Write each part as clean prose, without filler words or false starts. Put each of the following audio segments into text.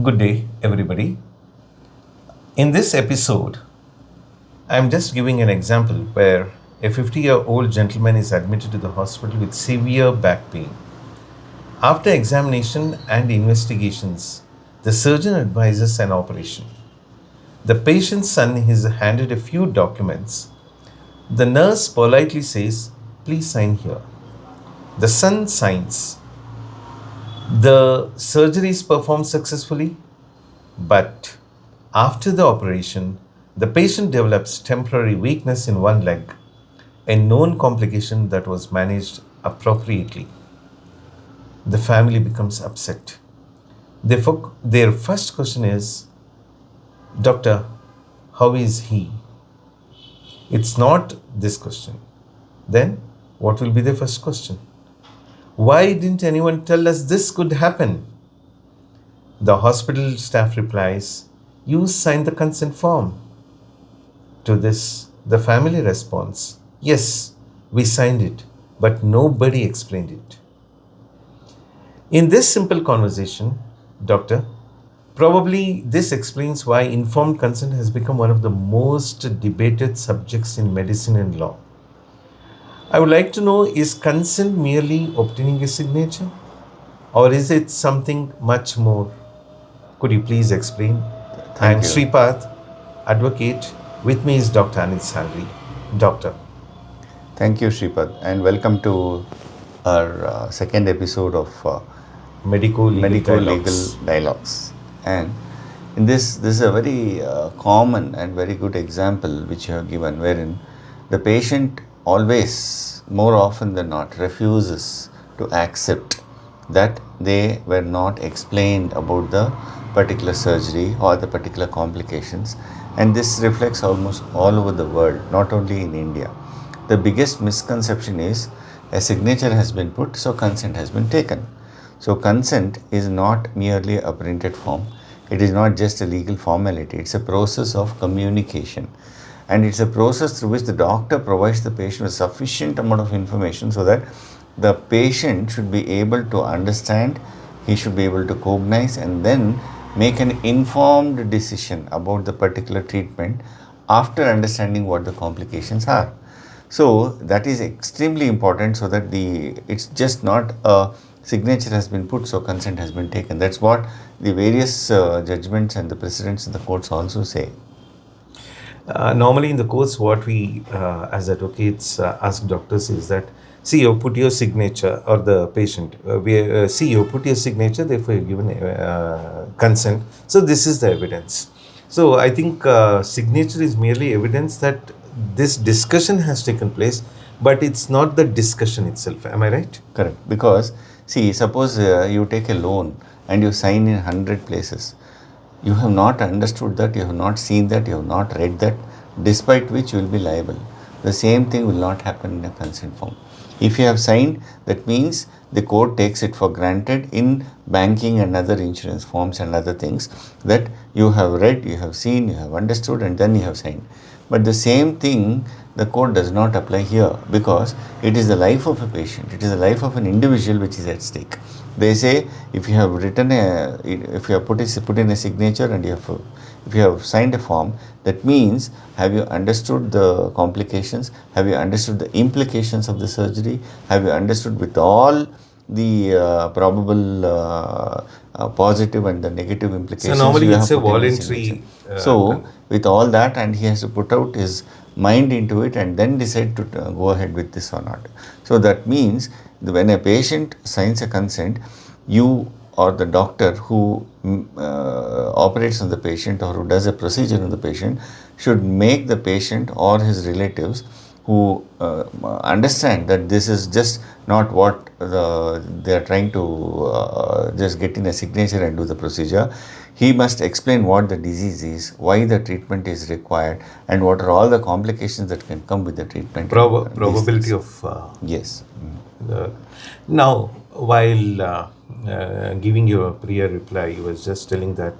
Good day, everybody. In this episode, I'm just giving an example where a 50-year-old gentleman is admitted to the hospital with severe back pain. After examination and investigations, the surgeon advises an operation. The patient's son is handed a few documents. The nurse politely says, "Please sign here." The son signs. The surgery is performed successfully, but after the operation, the patient develops temporary weakness in one leg, a known complication that was managed appropriately. The family becomes upset. Their first question is, "Doctor, how is he?" It's not this question. Then, what will be the first question? "Why didn't anyone tell us this could happen?" The hospital staff replies, "You signed the consent form." To this, the family responds, "Yes, we signed it, but nobody explained it." In this simple conversation, Doctor, probably this explains why informed consent has become one of the most debated subjects in medicine and law. I would like to know, is consent merely obtaining a signature? Or is it something much more? Could you please explain? I am Thank you. Sripad, advocate. With me is Dr. Anil Sangli. Doctor. Thank you, Sripad, and welcome to our second episode of Medico-Legal Medico-Legal Dialogues. Dialogues. And in this is a very common and very good example which you have given, wherein the patient always, more often than not, refuses to accept that they were not explained about the particular surgery or the particular complications. And this reflects almost all over the world, not only in India. The biggest misconception is a signature has been put, so consent has been taken. So consent is not merely a printed form. It is not just a legal formality. It's a process of communication. And it's a process through which the doctor provides the patient with sufficient amount of information so that the patient should be able to understand, he should be able to cognize, and then make an informed decision about the particular treatment after understanding what the complications are. So that is extremely important, so that it's just not a signature has been put, so consent has been taken. That's what the various judgments and the precedents in the courts also say. Normally, in the course, what we as advocates ask doctors is that, see, you put your signature, or the patient, see, you put your signature, therefore, you're given consent. So, this is the evidence. So, I think signature is merely evidence that this discussion has taken place, but it's not the discussion itself. Am I right? Correct. Because, see, suppose you take a loan and you sign in 100 places. You have not understood that, you have not seen that, you have not read that, despite which you will be liable. The same thing will not happen in a consent form. If you have signed, that means the court takes it for granted in banking and other insurance forms and other things, that you have read, you have seen, you have understood, and then you have signed. But the same thing the court does not apply here, because it is the life of a patient, it is the life of an individual which is at stake. They say, if you have if you have put in a signature and if you have signed a form, that means, have you understood the complications? Have you understood the implications of the surgery? Have you understood with all the probable positive and the negative implications? So, normally You it's have a put in a signature. voluntary. So, with all that, and he has to put out his mind into it and then decide to go ahead with this or not. So, that means when a patient signs a consent, you or the doctor who operates on the patient or who does a procedure on the patient should make the patient or his relatives who understand that this is just not what they are trying to just get in a signature and do the procedure. He must explain what the disease is, why the treatment is required, and what are all the complications that can come with the treatment. Probability of. Yes. Now, while giving your prior reply, you was just telling that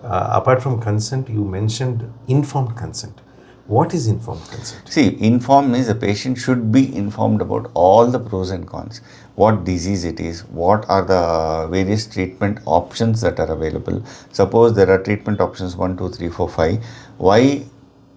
apart from consent, you mentioned informed consent. What is informed consent? See, informed means the patient should be informed about all the pros and cons, what disease it is, what are the various treatment options that are available. Suppose there are treatment options 1, 2, 3, 4, 5. Why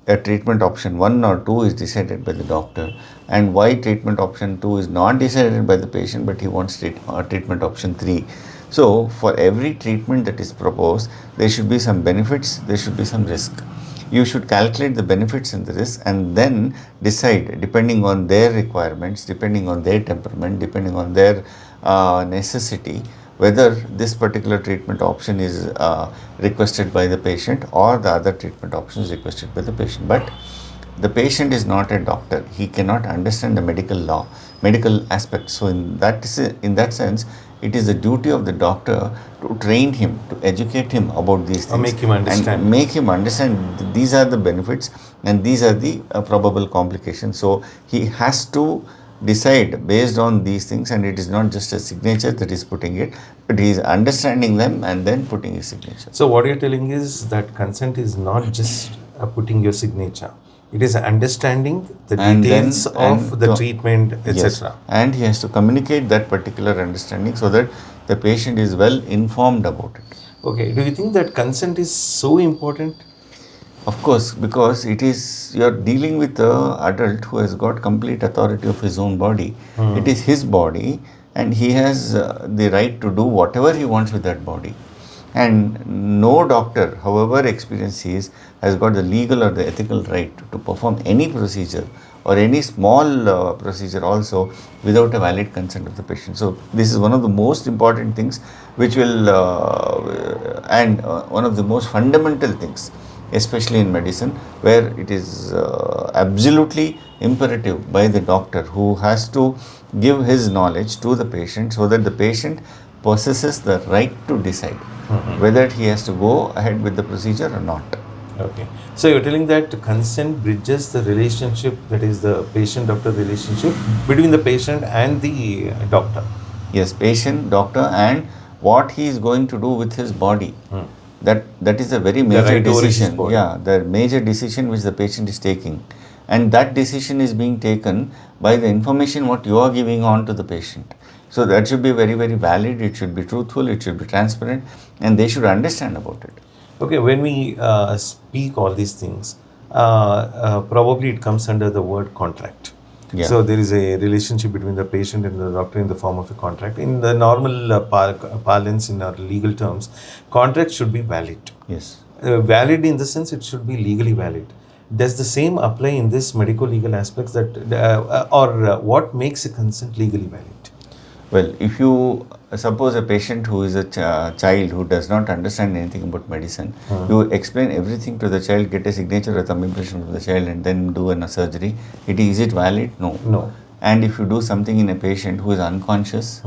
a treatment option 1 or 2 is decided by the doctor, and why treatment option 2 is not decided by the patient but he wants treatment option 3. So, for every treatment that is proposed, there should be some benefits, there should be some risk. You should calculate the benefits and the risks and then decide, depending on their requirements, depending on their temperament, depending on their necessity, whether this particular treatment option is requested by the patient or the other treatment option is requested by the patient. But the patient is not a doctor. He cannot understand the medical law, medical aspects. So in that sense, it is the duty of the doctor to train him, to educate him about these things. Or make him understand. And make him understand these are the benefits and these are the probable complications. So he has to decide based on these things, and it is not just a signature that is putting it, but he is understanding them and then putting his signature. So what you're telling is that consent is not just putting your signature. It is understanding the details of the treatment, etc. Yes, and he has to communicate that particular understanding so that the patient is well informed about it. Okay, do you think that consent is so important? Of course, because it is, you are dealing with an adult who has got complete authority of his own body. It is his body and he has the right to do whatever he wants with that body. And no doctor, however experienced he is, has got the legal or the ethical right to perform any procedure or any small procedure also without a valid consent of the patient. So this is one of the most important things which will, and one of the most fundamental things, especially in medicine, where it is absolutely imperative by the doctor who has to give his knowledge to the patient so that the patient possesses the right to decide whether he has to go ahead with the procedure or not. Okay. So you're telling that consent bridges the relationship, that is the patient-doctor relationship between the patient and the doctor. Yes, patient, doctor, and what he is going to do with his body. That is a very major decision. Yeah, the major decision which the patient is taking. And that decision is being taken by the information what you are giving on to the patient. So that should be very, very valid, it should be truthful, it should be transparent, and they should understand about it. Okay, when we speak all these things, probably it comes under the word contract. Yeah. So there is a relationship between the patient and the doctor in the form of a contract. In the normal parlance, in our legal terms, contract should be valid. Yes. Valid in the sense it should be legally valid. Does the same apply in this medico-legal aspects that, what makes a consent legally valid? Well, if you suppose a patient who is a child who does not understand anything about medicine, you explain everything to the child, get a signature or thumb impression from the child and then do a surgery. Is it valid? No. No. And if you do something in a patient who is unconscious,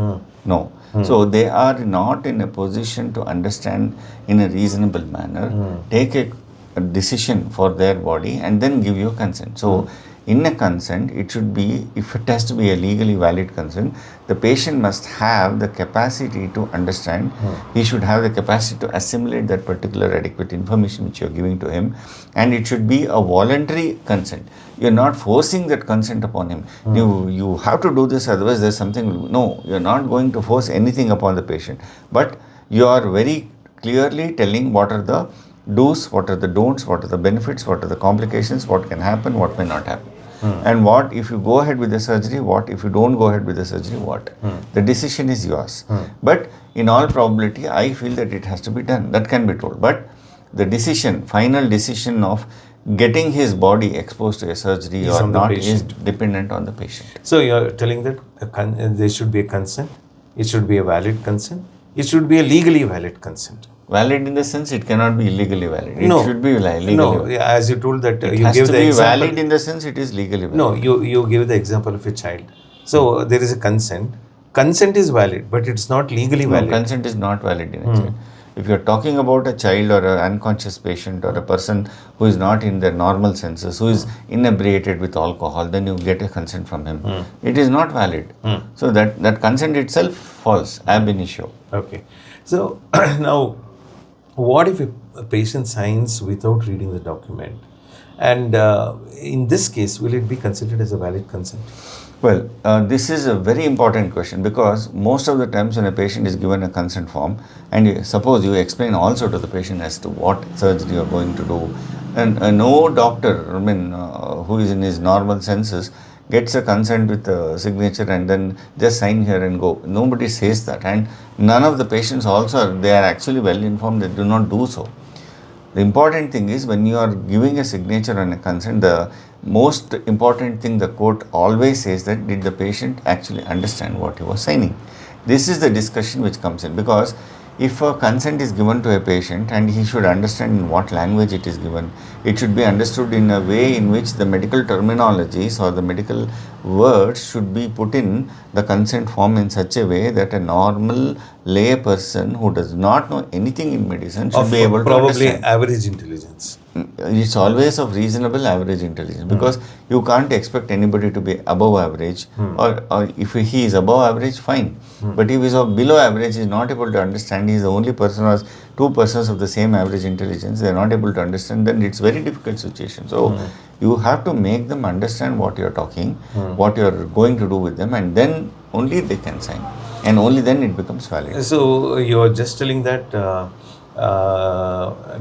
no. So they are not in a position to understand in a reasonable manner, take a decision for their body and then give you consent. So in a consent, it should be, if it has to be a legally valid consent, the patient must have the capacity to understand. He should have the capacity to assimilate that particular adequate information which you are giving to him, and it should be a voluntary consent. You are not forcing that consent upon him. You have to do this, otherwise there's something. No, you are not going to force anything upon the patient, but you are very clearly telling what are the do's, what are the don'ts, what are the benefits, what are the complications, what can happen, what may not happen. And what if you go ahead with the surgery, what if you don't go ahead with the surgery, what. The decision is yours. But in all probability, I feel that it has to be done. That can be told. But the decision, final decision of getting his body exposed to a surgery or not is dependent on the patient. So you are telling that there should be a consent, it should be a valid consent, it should be a legally valid consent. Valid in the sense it cannot be illegally valid. It should be legally valid. No, as you told that it you has gave to the be example. Valid in the sense it is legally valid. No, you gave the example of a child. So there is a consent. Consent is valid, but it's not legally valid. Consent is not valid in a child. If you are talking about a child or an unconscious patient or a person who is not in their normal senses, who is inebriated with alcohol, then you get a consent from him. It is not valid. So that consent itself falls ab initio. Okay. So now, what if a patient signs without reading the document And in this case, will it be considered as a valid consent? Well, this is a very important question, because most of the times when a patient is given a consent form, and suppose you explain also to the patient as to what surgery you are going to do, and no doctor, who is in his normal senses, gets a consent with a signature and then just sign here and go. Nobody says that, and none of the patients also, they are actually well informed, they do not do so. The important thing is, when you are giving a signature on a consent, the most important thing the court always says that, did the patient actually understand what he was signing? This is the discussion which comes in, because if a consent is given to a patient, and he should understand in what language it is given, it should be understood in a way in which the medical terminologies or the medical words should be put in the consent form in such a way that a normal lay person who does not know anything in medicine should be able to understand. Probably average intelligence. It's always of reasonable average intelligence, because you can't expect anybody to be above average, or if he is above average, fine. But if he is below average, he is not able to understand, he is the only person, or two persons of the same average intelligence, they are not able to understand, then it's very difficult situation. So you have to make them understand what you are talking, what you are going to do with them, and then only they can sign, and only then it becomes valid. So you are just telling that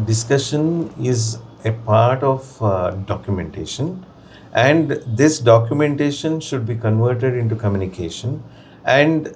discussion is a part of documentation, and this documentation should be converted into communication, and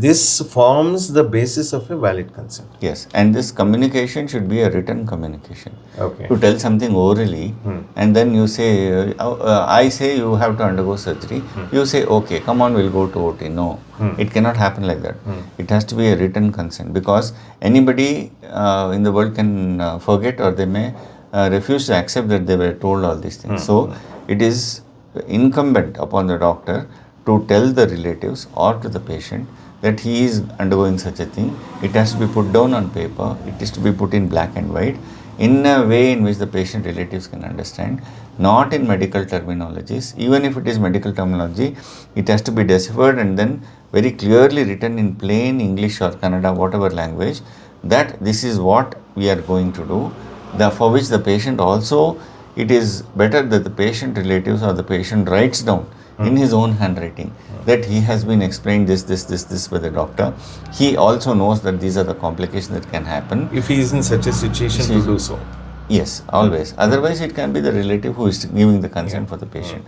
this forms the basis of a valid consent. Yes, and this communication should be a written communication. Okay. To tell something orally, and then you say, I say you have to undergo surgery, you say, okay, come on, we'll go to OT. No, it cannot happen like that. It has to be a written consent, because anybody in the world can forget, or they may refuse to accept that they were told all these things. So it is incumbent upon the doctor to tell the relatives or to the patient that he is undergoing such a thing. It has to be put down on paper, it is to be put in black and white, in a way in which the patient relatives can understand, not in medical terminologies. Even if it is medical terminology, it has to be deciphered and then very clearly written in plain English or Kannada, whatever language, that this is what we are going to do, for which the patient also, it is better that the patient relatives or the patient writes down in his own handwriting that he has been explained this by the doctor. He also knows that these are the complications that can happen. If he is in such a situation to do so. Yes, always. Otherwise, it can be the relative who is giving the consent for the patient.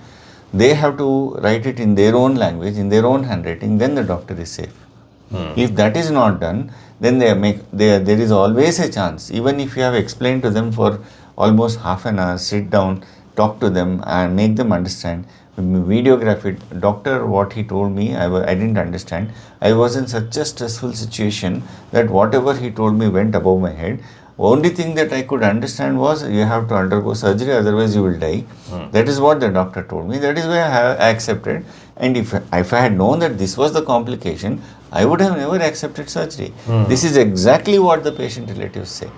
They have to write it in their own language, in their own handwriting, then the doctor is safe. If that is not done, then there is always a chance. Even if you have explained to them for almost half an hour, sit down, talk to them and make them understand, videograph it. Doctor, what he told me, I didn't understand. I was in such a stressful situation that whatever he told me went above my head. Only thing that I could understand was, you have to undergo surgery, otherwise you will die. That is what the doctor told me. That is why I accepted. And if I had known that this was the complication, I would have never accepted surgery. This is exactly what the patient relatives say,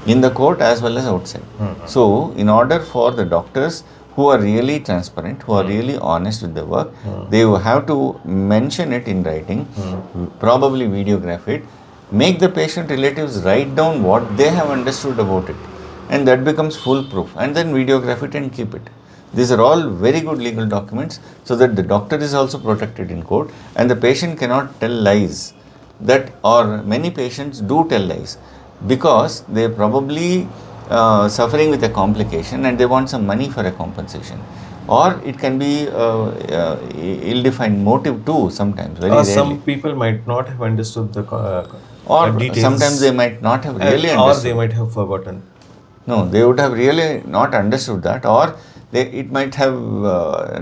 in the court as well as outside. So, in order for the doctors who are really transparent, who are really honest with the work, they will have to mention it in writing, probably videograph it, make the patient relatives write down what they have understood about it, and that becomes foolproof, and then videograph it and keep it. These are all very good legal documents, so that the doctor is also protected in court, and the patient cannot tell lies. Or many patients do tell lies, because they are probably suffering with a complication and they want some money for a compensation. Or it can be ill-defined motive too, sometimes, very rarely. Some people might not have understood the or details. Sometimes they might not have really understood. Or they might have forgotten. No, they would have really not understood that, or it might have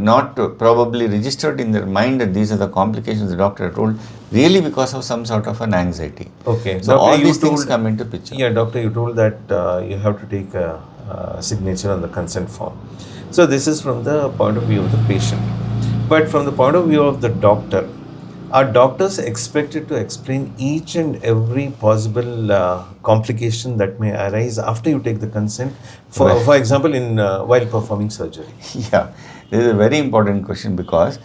not probably registered in their mind that these are the complications the doctor told, really because of some sort of an anxiety. Okay. So all these things come into picture. Yeah, doctor, you told that you have to take a signature on the consent form. So this is from the point of view of the patient. But from the point of view of the doctor, are doctors expected to explain each and every possible complication that may arise after you take the consent? For example, while performing surgery. Yeah, this is a very important question, because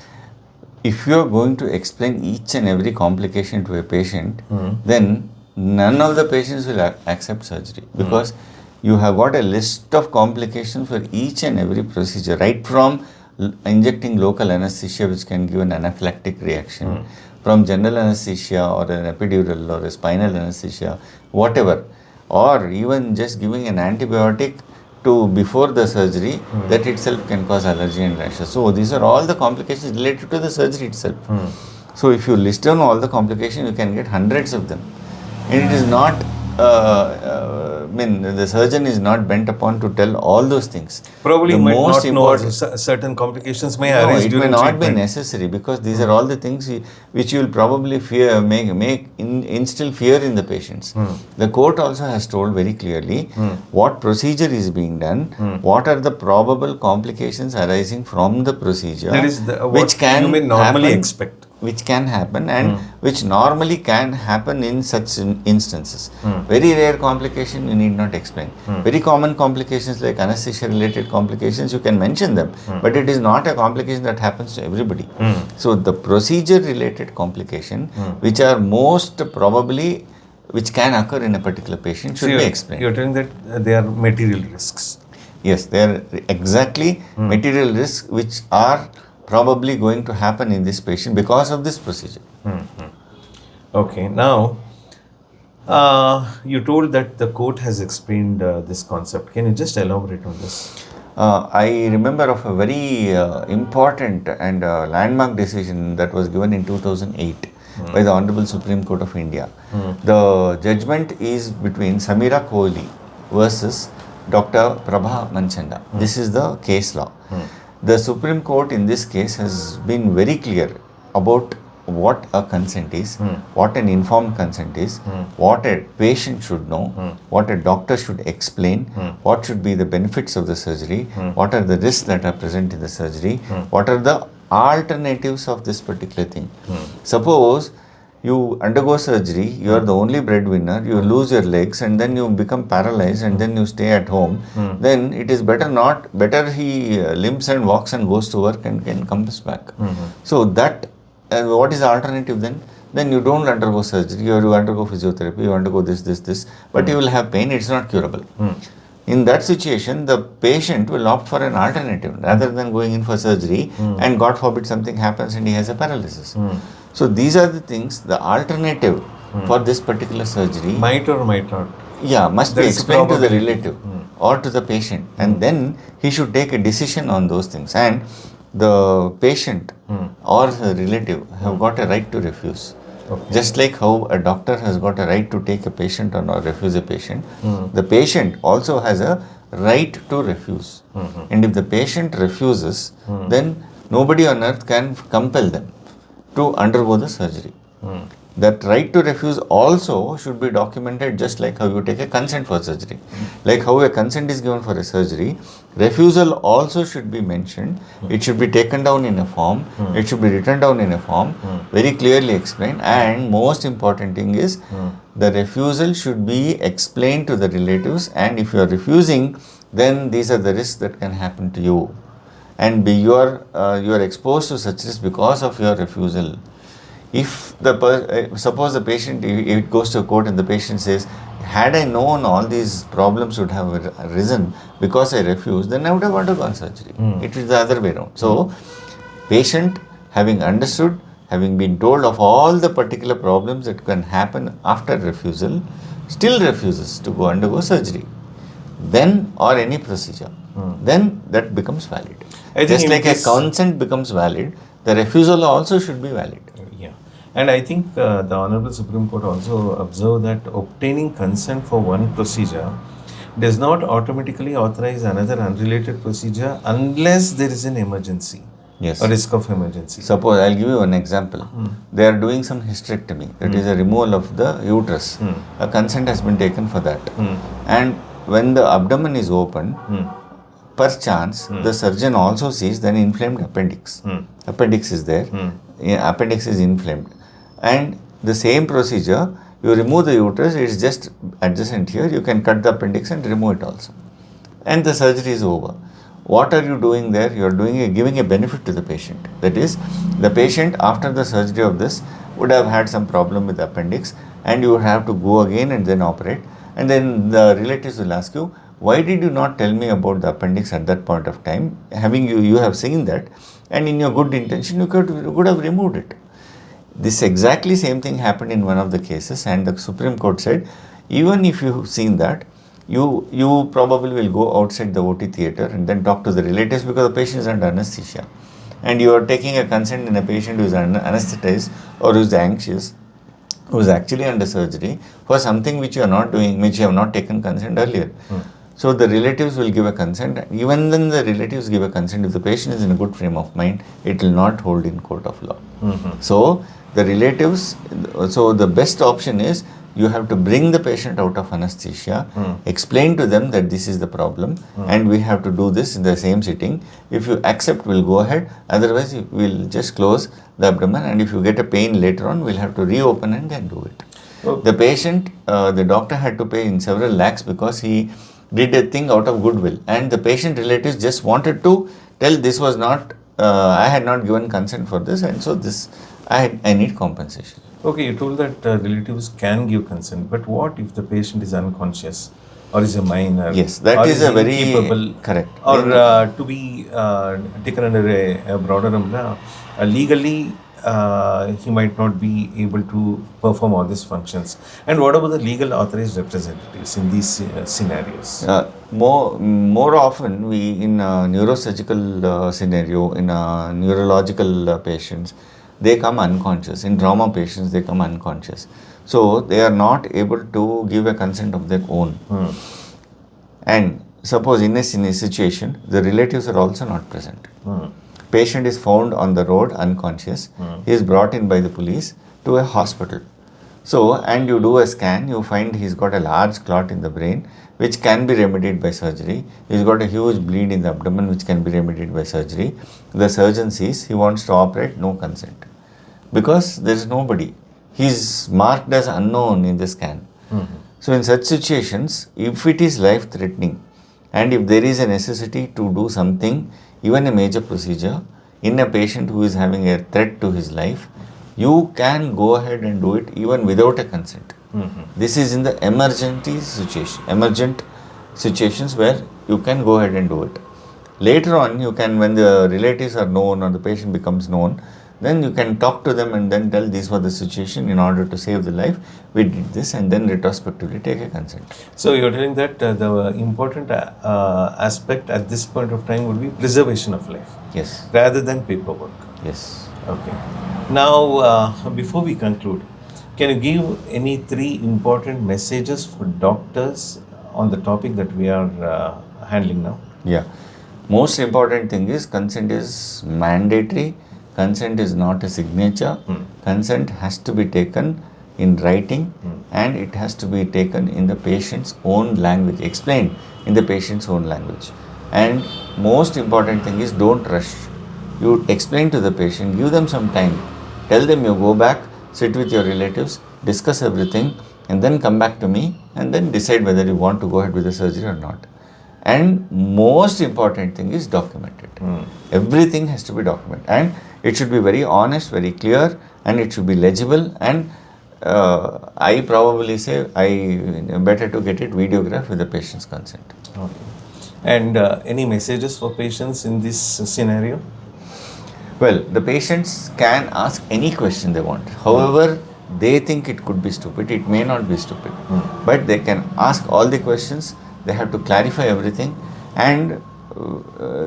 if you are going to explain each and every complication to a patient, then none of the patients will accept surgery, because You have got a list of complications for each and every procedure, right from injecting local anesthesia, which can give an anaphylactic reaction, from general anesthesia or an epidural or a spinal anesthesia, whatever, or even just giving an antibiotic to before the surgery, that itself can cause allergy and rashes. So these are all the complications related to the surgery itself. So if you list down all the complications, you can get hundreds of them. And it is not, the surgeon is not bent upon to tell all those things. Probably The you might most not know important, certain complications may no, arise it may during not be treatment. necessary, because these are all the things which you will probably instill fear in the patients. The court also has told very clearly what procedure is being done, what are the probable complications arising from the procedure, That is which can you may normally happen, expect. which can happen and which normally can happen in such instances. Very rare complication you need not explain. Very common complications like anesthesia related complications, you can mention them, but it is not a complication that happens to everybody. So the procedure related complication, which are most probably, which can occur in a particular patient, should be explained. You're telling that they are material risks. Yes, they are exactly material risks which are probably going to happen in this patient because of this procedure. Okay, now you told that the court has explained this concept. Can you just elaborate on this? I remember of a very important and landmark decision that was given in 2008 by the Honorable Supreme Court of India. The judgment is between Samira Kohli versus Dr. Prabha Manchanda. This is the case law. The Supreme Court in this case has been very clear about what a consent is, what an informed consent is, what a patient should know, what a doctor should explain, what should be the benefits of the surgery, what are the risks that are present in the surgery, what are the alternatives of this particular thing. Suppose you undergo surgery, you are the only breadwinner, you lose your legs and then you become paralyzed and then you stay at home, then it is better he limps and walks and goes to work and comes back. So that, what is the alternative then? Then you don't undergo surgery, or you undergo physiotherapy, you undergo this, but you will have pain, it's not curable. In that situation, the patient will opt for an alternative rather than going in for surgery and God forbid something happens and he has a paralysis. So these are the things, the alternative for this particular surgery Might or might not. must be explained to the relative or to the patient, and then he should take a decision on those things, and the patient or the relative have got a right to refuse. Just like how a doctor has got a right to take a patient or not refuse a patient, the patient also has a right to refuse. And if the patient refuses, then nobody on earth can compel them to undergo the surgery. That right to refuse also should be documented, just like how you take a consent for surgery. Like how a consent is given for a surgery, refusal also should be mentioned. It should be taken down in a form, it should be written down in a form, very clearly explained, and most important thing is the refusal should be explained to the relatives, and if you are refusing, then these are the risks that can happen to you, and you are exposed to such risks because of your refusal. If suppose the patient, if it goes to a court and the patient says, had I known all these problems would have arisen because I refused, then I would have undergone surgery. It is the other way around. So, patient having understood, having been told of all the particular problems that can happen after refusal, still refuses to go undergo surgery, then, or any procedure, then that becomes valid. Just like a consent becomes valid, the refusal also should be valid. And I think the Honorable Supreme Court also observed that obtaining consent for one procedure does not automatically authorize another unrelated procedure unless there is an emergency. Yes. A risk of emergency. Suppose, I'll give you an example. They are doing some hysterectomy, that is a removal of the uterus. A consent has been taken for that. And when the abdomen is opened, perchance the surgeon also sees an inflamed appendix. Appendix is there, appendix is inflamed. And the same procedure, you remove the uterus, it is just adjacent here, you can cut the appendix and remove it also. And the surgery is over. What are you doing there? You are giving a benefit to the patient. That is, the patient after the surgery of this would have had some problem with the appendix, and you would have to go again and then operate. And then the relatives will ask you, why did you not tell me about the appendix at that point of time? Having you have seen that, and in your good intention, you could have removed it. This exactly same thing happened in one of the cases, and the Supreme Court said, even if you've seen that, you probably will go outside the OT theatre and then talk to the relatives, because the patient is under anesthesia. And you are taking a consent in a patient who is anesthetized or who is anxious, who is actually under surgery for something which you are not doing, which you have not taken consent earlier. So the relatives will give a consent. Even then the relatives give a consent. If the patient is in a good frame of mind, it will not hold in court of law. So the relatives, so the best option is you have to bring the patient out of anesthesia, explain to them that this is the problem and we have to do this in the same sitting. If you accept, we'll go ahead. Otherwise, we'll just close the abdomen, and if you get a pain later on, we'll have to reopen and then do it. Okay. The patient, the doctor had to pay in several lakhs because he did a thing out of goodwill, and the patient relatives just wanted to tell this was not, I had not given consent for this, and so this, I need compensation. Okay, you told that relatives can give consent, but what if the patient is unconscious or is a minor? Yes, that or is a very incapable, correct. Or to be taken under a broader umbrella, legally he might not be able to perform all these functions. And what about the legal authorized representatives in these scenarios? More often, we in a neurosurgical scenario, in a neurological patients, they come unconscious. In trauma patients, they come unconscious. So they are not able to give a consent of their own. And suppose in a situation, the relatives are also not present. Patient is found on the road unconscious. He is brought in by the police to a hospital. So, and you do a scan, you find he's got a large clot in the brain, which can be remedied by surgery. He's got a huge bleed in the abdomen, which can be remedied by surgery. The surgeon sees he wants to operate, no consent. Because there is nobody. He is marked as unknown in the scan. So in such situations, if it is life-threatening and if there is a necessity to do something, even a major procedure, in a patient who is having a threat to his life, you can go ahead and do it even without a consent. This is in the emergent situations where you can go ahead and do it. Later on, you can, when the relatives are known or the patient becomes known, then you can talk to them and then tell this was the situation, in order to save the life, we did this, and then retrospectively take a consent. So you're telling that the important aspect at this point of time would be preservation of life. Yes. Rather than paperwork. Yes. Okay. Now, before we conclude, can you give any 3 important messages for doctors on the topic that we are handling now? Yeah. Most important thing is consent is mandatory. Consent is not a signature. Consent has to be taken in writing, and it has to be taken in the patient's own language, explained in the patient's own language. And most important thing is don't rush. You explain to the patient, give them some time, tell them you go back, sit with your relatives, discuss everything, and then come back to me and then decide whether you want to go ahead with the surgery or not. And most important thing is document it. Everything has to be documented, and it should be very honest, very clear, and it should be legible. And I probably say better to get it videographed with the patient's consent. Okay. And any messages for patients in this scenario? Well, the patients can ask any question they want. However, they think it could be stupid. It may not be stupid, but they can ask all the questions. They have to clarify everything, and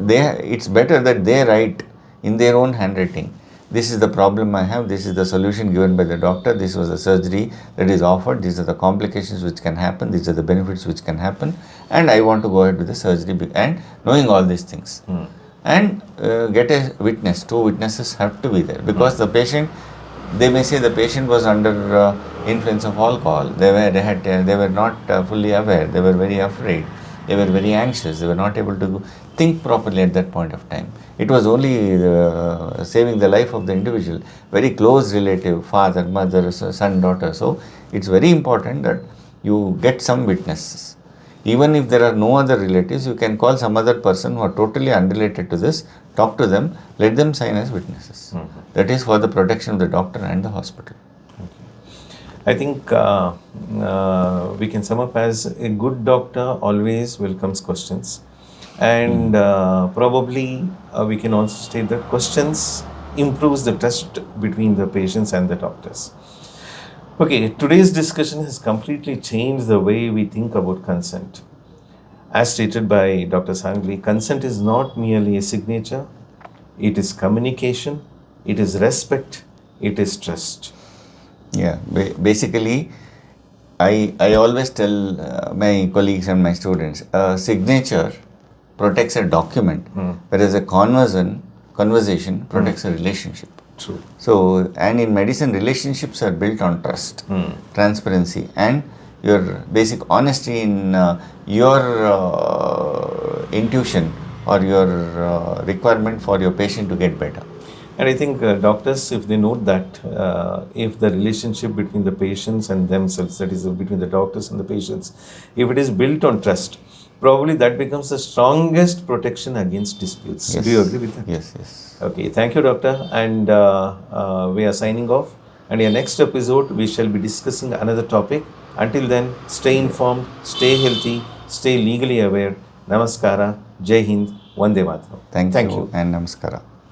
it's better that they write in their own handwriting. This is the problem I have, this is the solution given by the doctor, this was the surgery that is offered, these are the complications which can happen, these are the benefits which can happen, and I want to go ahead with the surgery, and knowing all these things. And get a witness, 2 witnesses have to be there, because the patient, they may say the patient was under influence of alcohol, they were not fully aware, they were very afraid, they were very anxious, they were not able to think properly at that point of time. It was only saving the life of the individual, very close relative, father, mother, son, daughter. So it's very important that you get some witnesses. Even if there are no other relatives, you can call some other person who are totally unrelated to this, talk to them, let them sign as witnesses. That is for the protection of the doctor and the hospital. I think we can sum up as a good doctor always welcomes questions. And probably we can also state that questions improves the trust between the patients and the doctors. Okay, today's discussion has completely changed the way we think about consent. As stated by Dr. Sangli, consent is not merely a signature, it is communication, it is respect, it is trust. Yeah, basically, I always tell my colleagues and my students, a signature protects a document, whereas a conversation protects a relationship. True. So, and in medicine, relationships are built on trust, transparency, and your basic honesty in your intuition or your requirement for your patient to get better. And I think doctors, if they note that if the relationship between the patients and themselves, that is between the doctors and the patients, if it is built on trust, probably that becomes the strongest protection against disputes. Yes. Do you agree with that? Yes, yes. Okay, thank you, doctor. And we are signing off. And in our next episode, we shall be discussing another topic. Until then, stay informed, stay healthy, stay legally aware. Namaskara, Jai Hind, Vande Mataram. Thank you and namaskara.